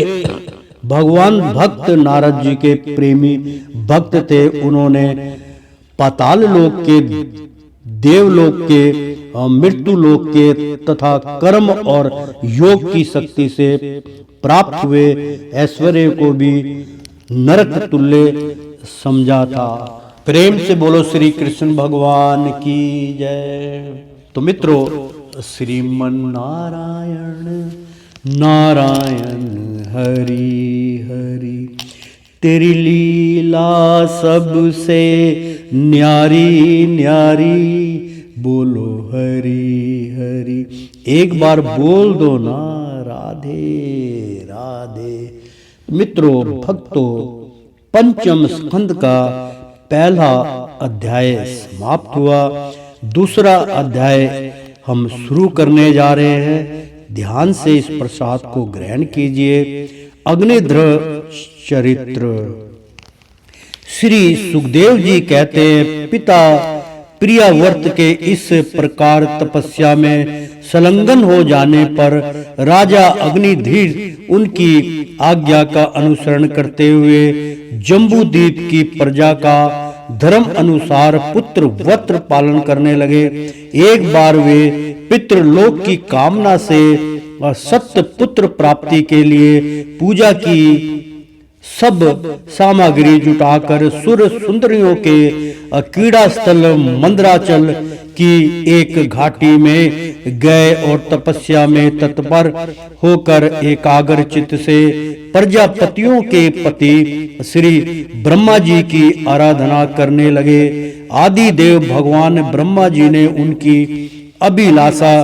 भगवान भक्त नारद जी के प्रेमी भक्त थे। उन्होंने पाताल लोक के, देवलोक के, मृत्यु लोक के तथा कर्म और योग की शक्ति से प्राप्त हुए ऐश्वर्य को भी नरक तुल्य समझा था। प्रेम से बोलो श्री कृष्ण भगवान की जय। तो मित्रों, श्रीमन नारायण नारायण हरि हरि, तेरी लीला सबसे न्यारी न्यारी, बोलो हरि हरि। एक बार बोल दो ना राधे राधे। मित्रों भक्तों, पंचम स्कंद का पहला अध्याय समाप्त हुआ। दूसरा अध्याय हम शुरू करने जा रहे हैं। ध्यान से इस प्रसाद को ग्रहण कीजिए। अग्निध्र चरित्र। श्री सुखदेव जी कहते हैं, पिता प्रियव्रत के इस प्रकार तपस्या में संलग्न हो जाने पर राजा अग्निधीर उनकी आज्ञा का अनुसरण करते हुए जम्बूद्वीप की प्रजा का धर्म अनुसार पुत्र व्रत पालन करने लगे। एक बार वे पितृलोक की कामना से सत्य पुत्र प्राप्ति के लिए पूजा की सब सामग्री जुटाकर सुर सुंदरियों के क्रीड़ा स्थल मंदराचल की एक घाटी में गए और तपस्या में तत्पर होकर एकाग्र चित्त से प्रजापतियों के पति श्री ब्रह्मा जी की आराधना करने लगे। आदि देव भगवान ब्रह्मा जी ने उनकी अभिलाषा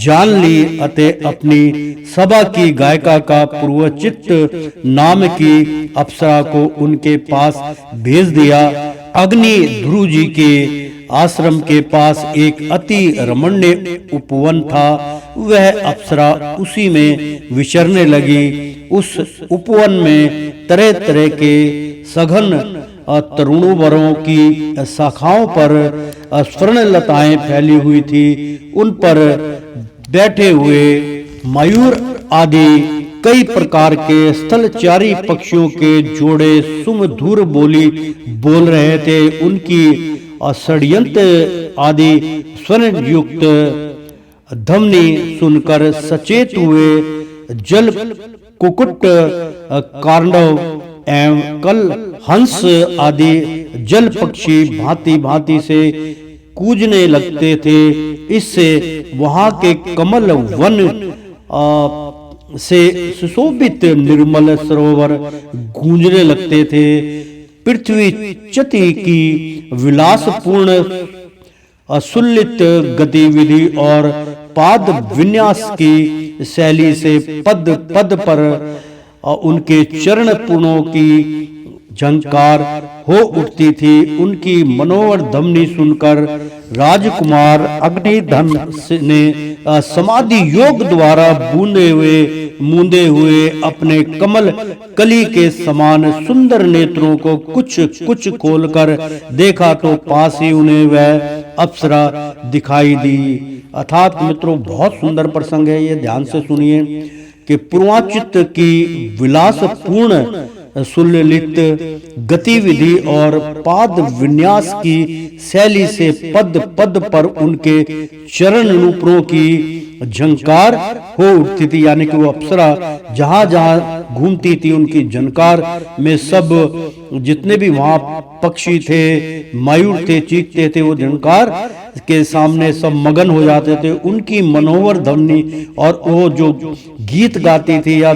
जान ली अतः अपनी सभा की गायिका का पूर्वचित्त नाम की अप्सरा को उनके पास भेज दिया। अग्नि ध्रुव जी के आश्रम के पास एक अति रमणीय उपवन था। वह अप्सरा उसी में विचरने लगी। उस उपवन में तरह तरह के सघन तरुणों की शाखाओं पर स्वर्ण लताएं फैली हुई थी। उन पर बैठे हुए मयूर आदि कई प्रकार के स्थलचारी पक्षियों के जोड़े सुमधुर बोली बोल रहे थे। उनकी षड्यंत्र आदि स्वर्ण युक्त ध्वनि सुनकर सचेत हुए जल कुक्कुट कार्णव एवं कल हंस आदि जल पक्षी भांति भांति से कूजने लगते थे। इससे वहां के कमल वन से सुशोभित निर्मल सरोवर गूंजने लगते थे। पृथ्वी चति की विलासपूर्ण असुलित गतिविधि और पाद विन्यास की शैली से पद पद पर उनके चरण पुणों की झंकार हो उठती थी। उनकी मनोहर ध्वनि सुनकर राजकुमार अग्निधन ने समाधि योग द्वारा मूंदे हुए अपने कमल कली के समान सुंदर नेत्रों को कुछ कुछ खोलकर देखा तो पास ही उन्हें वह अप्सरा दिखाई दी। अर्थात मित्रों, बहुत सुंदर प्रसंग है ये, ध्यान से सुनिए कि पूर्वाचित की विलासपूर्ण सुललित गतिविधि और पाद विन्यास की शैली से पद पद पर उनके चरण नूपुरों की झंकार हो उठती थी। यानी कि वो अप्सरा जहां जहां घूमती थी उनकी झंकार में सब जितने भी वहां पक्षी थे, मयूर थे, चीखते थे, वो झंकार के सामने सब मगन हो जाते थे। उनकी मनोहर ध्वनि और वो जो गीत गाती थी या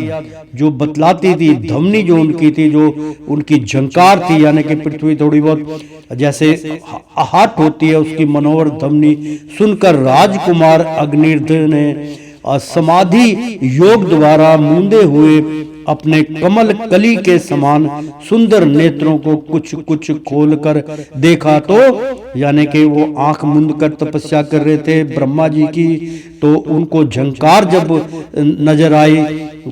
जो बतलाती थी ध्वनि जो उनकी थी, जो उनकी झंकार थी, यानी कि पृथ्वी थोड़ी बहुत जैसे आहट होती है उसकी मनोहर ध्वनि सुनकर राजकुमार अग्निधर ने समाधि योग द्वारा मूंदे हुए अपने कमल कली के समान सुंदर नेत्रों को कुछ कुछ खोलकर देखा तो, यानी कि वो आंख मूंद कर तपस्या कर रहे थे ब्रह्मा जी की, तो उनको झंकार जब नजर आई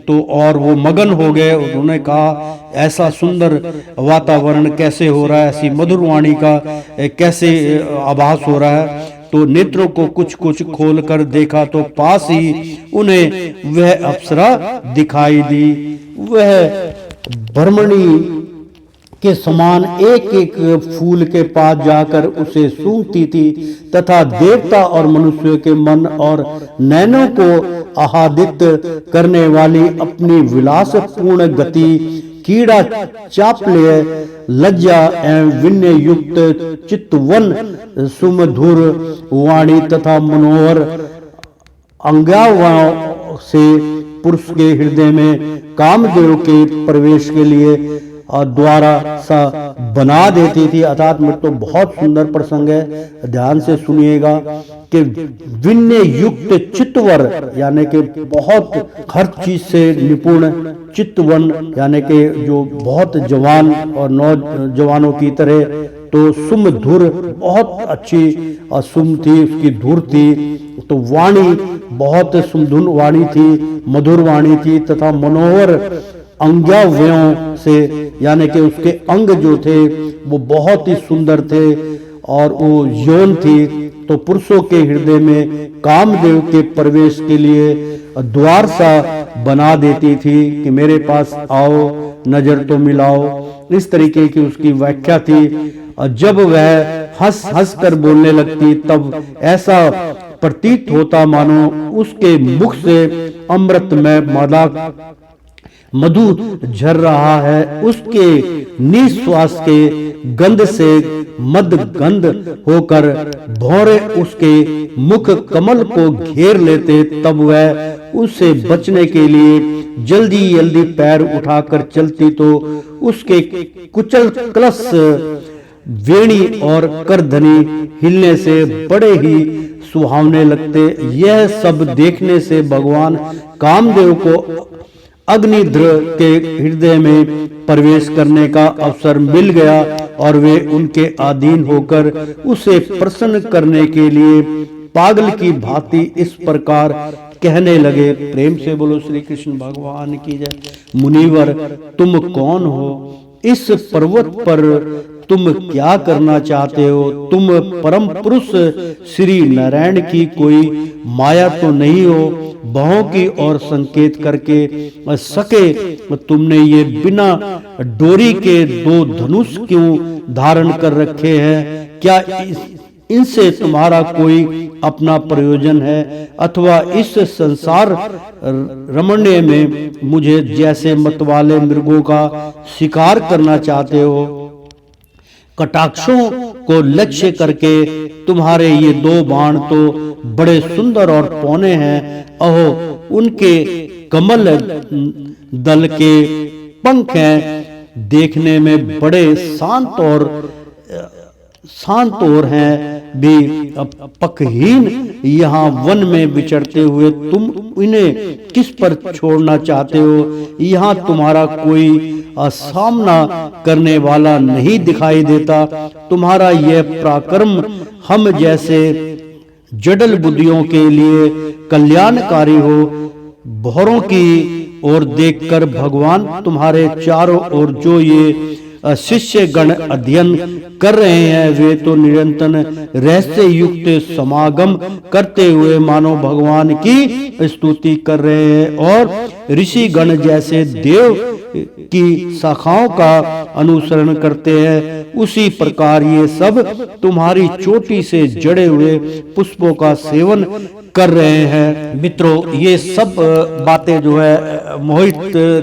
तो और वो मगन हो गए। उन्होंने कहा ऐसा सुंदर वातावरण कैसे हो रहा है, ऐसी मधुर वाणी का कैसे आभास हो रहा है। तो नेत्रों को कुछ कुछ खोलकर देखा तो पास ही उन्हें वह अप्सरा दिखाई दी। वह ब्रह्मणी के समान एक एक फूल के पास जाकर उसे सूंघती थी तथा देवता और मनुष्य के मन और नैनों को आह्लादित करने वाली अपनी विलासपूर्ण गति, कीड़ा चापल्य, लज्जा एवं विनय युक्त चित्तवन, सुमधुर वाणी तथा मनोहर अंगाओं से पुरुष के हृदय में कामदेव के प्रवेश के लिए द्वारा सा बना देती थी। अर्थात में तो बहुत सुंदर प्रसंग है, ध्यान से सुनिएगा कि विनय युक्त चित्तवर यानी कि बहुत हर चीज से निपुण, चित्तवन यानी कि जो बहुत जवान और नौजवानों की तरह, तो सुमधुर बहुत अच्छी सुम थी, उसकी धुर थी, तो वाणी बहुत सुमधुर वाणी थी, मधुर वाणी थी तथा मनोहर अंगावयों से, यानी कि उसके अंग जो थे वो बहुत ही सुंदर थे और वो यौन थी। तो पुरुषों के हृदय में कामदेव के प्रवेश के लिए द्वार सा बना देती थी कि मेरे पास आओ, नजर तो मिलाओ। इस तरीके की उसकी व्याख्या थी। जब वह हंस हंस कर बोलने लगती तब ऐसा प्रतीत होता मानो उसके मुख से अमृत में मधु झर रहा है। उसके निश्वास के गंध से मद गंध होकर भौरे उसके मुख कमल को घेर लेते। तब वह उससे बचने के लिए जल्दी जल्दी पैर उठाकर चलती तो उसके कुचल कलश, वेणी और करधनी हिलने से बड़े ही सुहावने लगते। यह सब देखने से भगवान कामदेव को अग्निध्र के हृदय में प्रवेश करने का अवसर मिल गया और वे उनके अधीन होकर उसे प्रसन्न करने के लिए पागल की भांति इस प्रकार कहने लगे। प्रेम से बोलो श्री कृष्ण भगवान की जय। मुनिवर, तुम कौन हो? इस पर्वत पर तुम क्या करना चाहते हो? तुम परम पुरुष श्री नारायण की कोई माया तो नहीं हो? बाहों की ओर संकेत करके सके तुमने ये बिना डोरी के दो धनुष क्यों धारण कर रखे हैं? क्या इनसे तुम्हारा कोई अपना प्रयोजन है अथवा इस संसार रमण्य में मुझे जैसे मतवाले मृगों का शिकार करना चाहते हो? कटाक्षों को लक्ष्य करके तुम्हारे ये दो बाण तो बड़े सुंदर और पौने हैं। अहो, उनके कमल दल के पंख हैं, देखने में बड़े शांत और हैं भी पकहीन। यहाँ वन में विचरते हुए तुम इन्हें किस पर छोड़ना चाहते हो? यहाँ तुम्हारा कोई सामना करने वाला नहीं दिखाई देता। तुम्हारा यह पराक्रम हम जैसे जडल बुद्धियों के लिए कल्याणकारी हो। बहरों की ओर देखकर भगवान तुम्हारे चारों ओर जो ये शिष्य गण अध्ययन कर रहे हैं, वे तो निरंतर रहस्य युक्त समागम करते हुए मानो भगवान की स्तुति कर रहे हैं और ऋषि गण जैसे देव की शाखाओं का अनुसरण करते हैं। उसी प्रकार ये सब तुम्हारी चोटी से जड़े हुए पुष्पों का सेवन कर रहे हैं। मित्रों, ये सब बातें जो है मोहित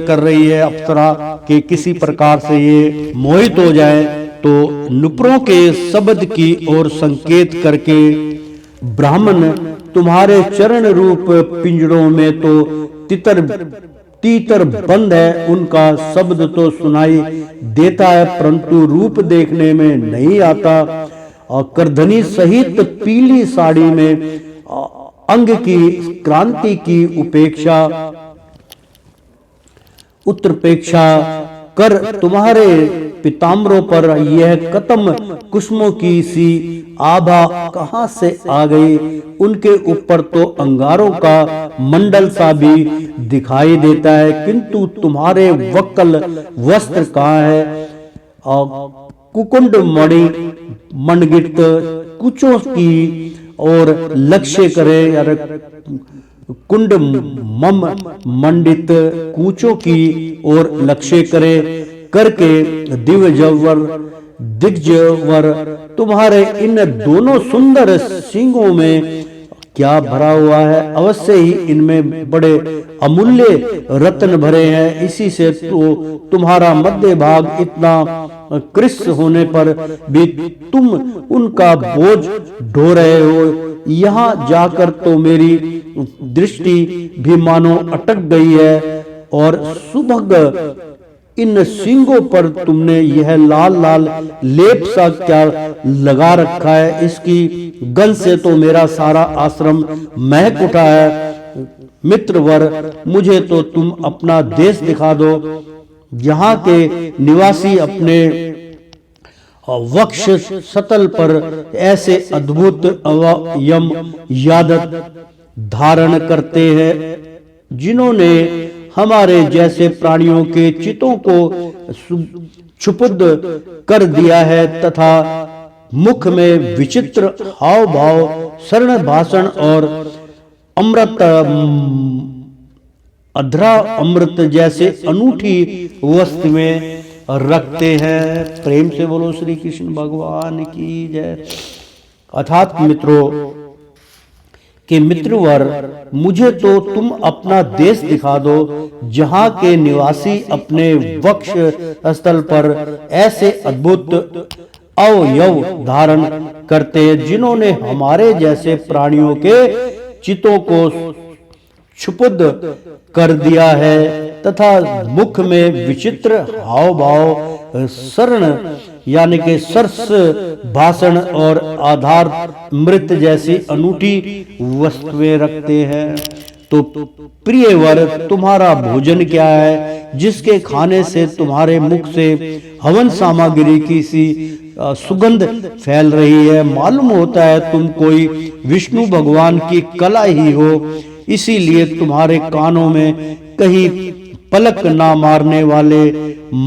कर रही है अप्सरा कि किसी प्रकार से ये मोहित हो जाए। तो नुपुरों के शब्द की ओर संकेत करके ब्राह्मण तुम्हारे चरण रूप पिंजड़ों में तो तीतर बंद है, उनका शब्द तो सुनाई देता है परंतु रूप देखने में नहीं आता। और करधनी सहित पीली साड़ी में अंग की क्रांति की उत्तरपेक्षा कर तुम्हारे पिताम्बरों पर यह कतम कुसुमों की सी आभा कहां से आ गई? उनके ऊपर तो अंगारों का मंडल सा भी दिखाई देता है, किंतु तुम्हारे वक्कल वस्त्र कहाँ है? कुकुंड मणि मंडित कुचों की और लक्ष्य करे, कुंड मम मंडित कूचों की ओर लक्ष्य करे करके दिग्जवर तुम्हारे इन दोनों सुंदर सिंगों में क्या भरा हुआ है? अवश्य ही इनमें बड़े अमूल्य रत्न भरे हैं। इसी से तो तुम्हारा मध्य भाग इतना कृश होने पर भी तुम उनका बोझ ढो रहे हो। यहाँ जाकर तो मेरी दृष्टि भी मानो अटक गई है और सुभग इन सिंगों पर तुमने यह लाल लाल लेप सा क्या लगा रखा है? इसकी गंध से तो मेरा सारा आश्रम महक उठा है। मित्रवर, मुझे तो तुम अपना देश दिखा दो। यहाँ के निवासी अपने वक्ष सतल पर ऐसे अद्भुत अवयम यादत धारण करते हैं जिन्होंने हमारे जैसे प्राणियों के चितों को क्षुब्ध कर दिया है, तथा मुख में विचित्र हाव भाव, शरण भाषण और अमृत अधरा अमृत जैसे अनूठी वस्तुएं रखते हैं। प्रेम से बोलो श्री कृष्ण भगवान की जय। अर्थात मित्रों कि मित्रवर, मुझे तो तुम अपना देश दिखा दो, जहाँ के निवासी अपने वक्ष स्थल पर ऐसे अद्भुत अवयव धारण करते हैं जिन्होंने हमारे जैसे प्राणियों के चितों को क्षुब्ध कर दिया है, तथा मुख में विचित्र हाव भाव, शरण यानी कि सरस भाषण और आधार मृत जैसी अनूठी वस्तुएं रखते हैं। तो प्रिय वर, तुम्हारा भोजन क्या है जिसके खाने से तुम्हारे मुख से हवन सामग्री की सी सुगंध फैल रही है? मालूम होता है तुम कोई विष्णु भगवान की कला ही हो, इसीलिए तुम्हारे कानों में कहीं पलक ना मारने वाले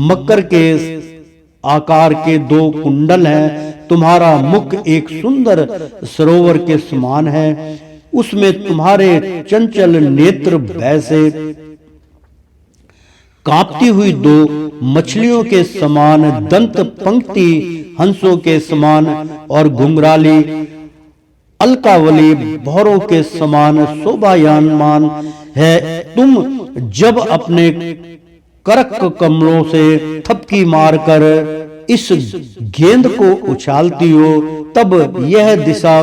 मकर के आकार के 2 कुंडल हैं। तुम्हारा मुख एक सुंदर सरोवर के समान है, उसमें तुम्हारे चंचल नेत्र भय से कांपती हुई 2 मछलियों के समान, दंत पंक्ति हंसों के समान और घुंघराली अलकावली भौरों के समान शोभायमान है। तुम जब अपने करक कमलों से थपकी मारकर इस गेंद को उछालती हो, तब यह दिशा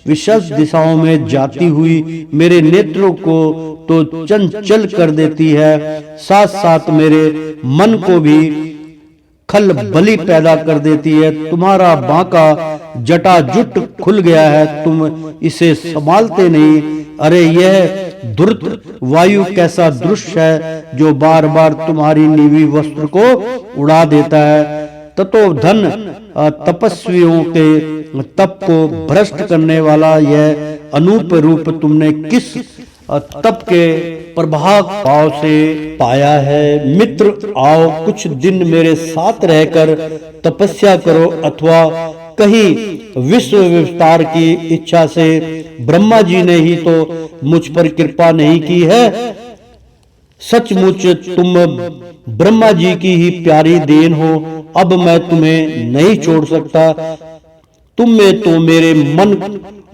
विशद दिशाओं में जाती हुई मेरे नेत्रों को तो चंचल कर देती है, साथ साथ मेरे मन को भी खलबली पैदा कर देती है। तुम्हारा बांका जटाजुट खुल गया है, तुम इसे संभालते नहीं। अरे यह द्रुत वायु कैसा दृश्य है जो बार बार तुम्हारी नीवी वस्त्र को उड़ा देता है। ततो धन तपस्वियों के तप को भ्रष्ट करने वाला यह अनूप रूप तुमने किस तप के प्रभाव भाव से पाया है? मित्र, आओ कुछ दिन मेरे साथ रहकर तपस्या करो, अथवा कहीं विश्व विस्तार की इच्छा से ब्रह्मा जी ने ही तो मुझ पर कृपा नहीं की है। सचमुच तुम ब्रह्मा जी की ही प्यारी देन हो, अब मैं तुम्हें नहीं छोड़ सकता। तुम में तो मेरे मन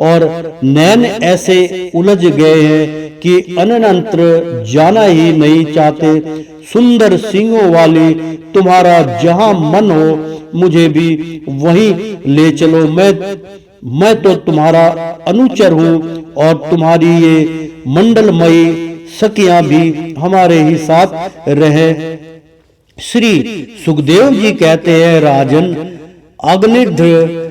और नैन ऐसे उलझ गए हैं कि अनंतर जाना ही नहीं चाहते। सुंदर सिंहों वाली तुम्हारा जहां मन हो मुझे भी वहीं ले चलो। मैं तो तुम्हारा अनुचर हूँ और तुम्हारी ये मंडलमयी सखियां भी हमारे ही साथ रहे। श्री सुखदेव जी कहते हैं, राजन, अग्निध्र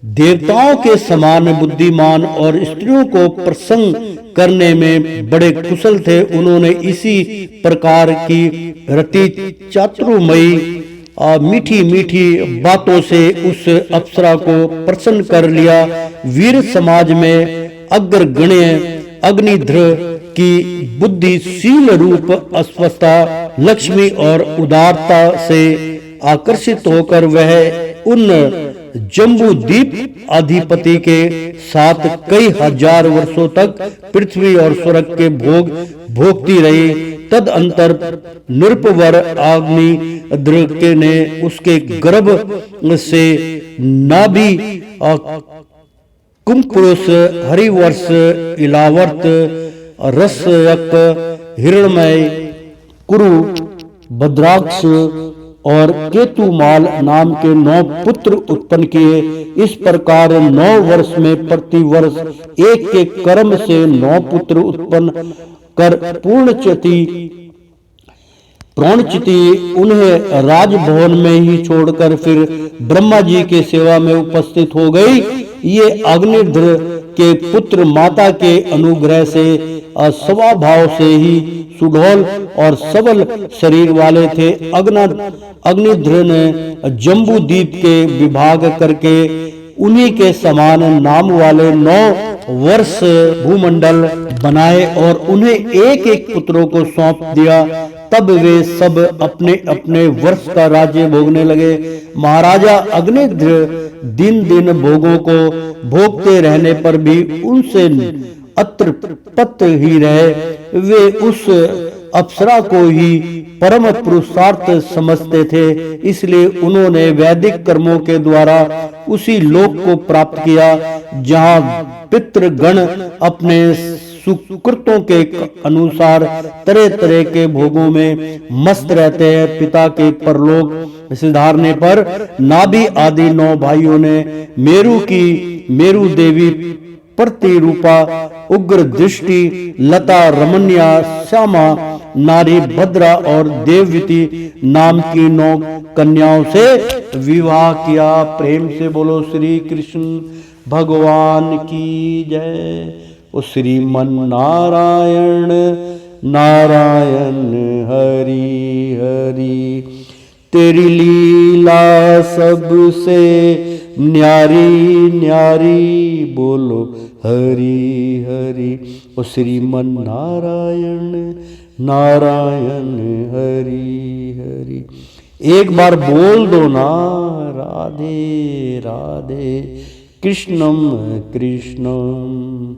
देवताओं के समान बुद्धिमान और स्त्रियों को प्रसन्न करने में बड़े कुशल थे। उन्होंने इसी प्रकार की रति चातुर्मयी मीठी मीठी बातों से उस अप्सरा को प्रसन्न कर लिया। वीर समाज में अग्रगण्य अग्निध्र की बुद्धिशील रूप अस्वस्थता, लक्ष्मी और उदारता से आकर्षित होकर वह उन जम्बूद्वीप अधिपति के साथ कई हजार वर्षों तक पृथ्वी और स्वर्ग के भोग भोगती रही। तदंतर नृपवर अग्निध्र ने उसके गर्भ से नाभि कुंपुरुष, हरिवर्ष, इलावर्त, रसयक, हिरण्मय, कुरु, भद्राक्ष और केतुमाल नाम के 9 पुत्र उत्पन्न किए। इस प्रकार 9 वर्ष में प्रति वर्ष एक के कर्म से 9 पुत्र उत्पन्न कर प्रणचिति उन्हें राजभवन में ही छोड़कर फिर ब्रह्मा जी के सेवा में उपस्थित हो गई। ये अग्निध्र के पुत्र माता के अनुग्रह से स्वभाव से ही सुडौल और सबल शरीर वाले थे। अग्निध्र ने जम्बूद्वीप के विभाग करके उन्हीं के समान नाम वाले 9 वर्ष भूमंडल बनाए और उन्हें एक एक पुत्रों को सौंप दिया। तब वे सब अपने अपने वर्ष का राज्य भोगने लगे। महाराजा अग्निध्र दिन दिन भोगों को भोगते रहने पर भी उनसे अतृप्त ही रहे। वे उस अप्सरा को ही परम पुरुषार्थ समझते थे, इसलिए उन्होंने वैदिक कर्मों के द्वारा उसी लोक को प्राप्त किया जहाँ पितृगण अपने सुकृतों के अनुसार तरह तरह के भोगों में मस्त रहते हैं। पिता के परलोक सिधारने पर नाभि आदि 9 भाइयों ने मेरु देवी प्रतिरूपा, उग्र दृष्टि, लता, रमण्या, श्यामा, नारी, भद्रा और देववती नाम की 9 कन्याओं से विवाह किया। प्रेम से बोलो श्री कृष्ण भगवान की जय। ओ श्रीमन नारायण नारायण हरि हरि। तेरी लीला सबसे न्यारी न्यारी बोलो हरि हरि। ओ श्रीमन नारायण नारायण हरि हरि। एक बार बोल दो ना राधे राधे कृष्णम कृष्णम